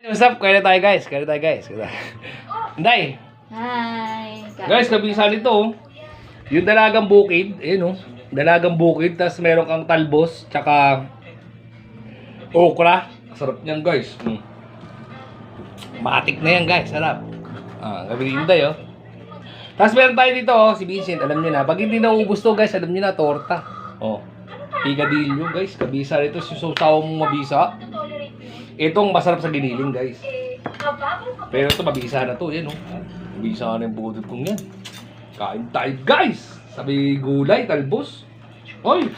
What's up? Kaya tayo guys. Day. Hi. Guys, kabisa nito oh. Yung dalagang bukid, oh. Dalagang bukid, tas meron kang talbos, tsaka okra. Sarap niyan guys. Matik na yan guys, sarap. Gabi din tayo. Tas meron tayo dito oh, si Vincent, alam niyo na. Pag hindi naubos to guys, alam niyo na, torta. Oh. Pigadillo guys, kabisa nito si sasaw mong mabisa. Itong masarap sa giniling guys. Pero ito mabisa na to, yan oh. Mabisa na yung budot kong yan. Kain tayo guys! Sabi gulay, talbos. Oy!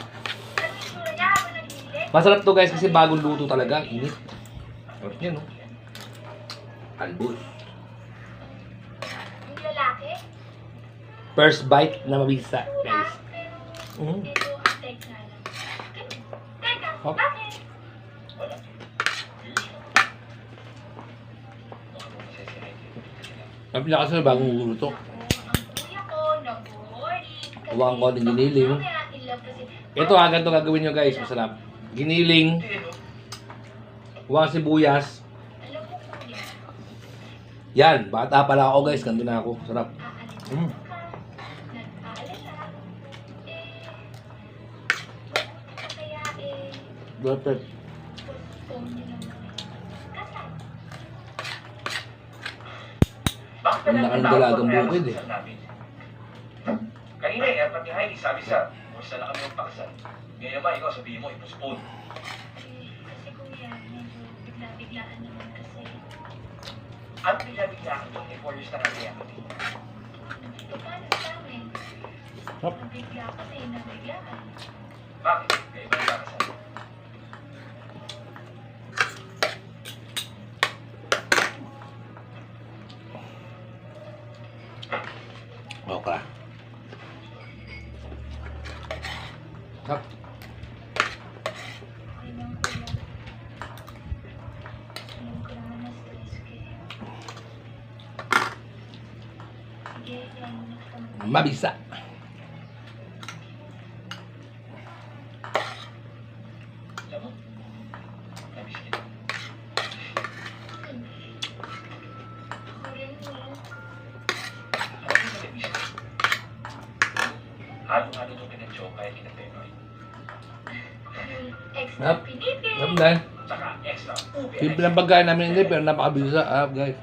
Masarap to guys kasi bagong luto talaga. Init. Sarap yan oh. Talbos. First bite na mabisa guys. Hop. Ang pinakasan na bagong luto. Huwag ko ng giniling. Ito ganito gagawin nyo guys. Masarap. Giniling. Huwag sibuyas. Yan. Bata pala ako guys. Ganito na ako. Sarap. Perfect. Ang laki ng dalagang bukid eh. Kanina eh, pati Heidi sabi sa, kumusta na kami magpakasal. Ngayon naman, ikaw sabihin mo, i-postpone. Kasi kuya, medyo bigla-biglaan naman kasi. Ano bigla-biglaan ito? 4 years na kami yan. Dito pa na sa amin. Nabigla kasi, nabiglaan. Bakit? Kaya iba yung kakasal. Okra. Hop. Mabisa. Alam mo? Nabis kita. Ano yung nabis kita? Halo-halo ito pinag-joke kaya kita Penoy. Extra pinipig. Hop na. Tsaka extra ube. Simple ang pagkain namin hindi pero napakabisa. Guys.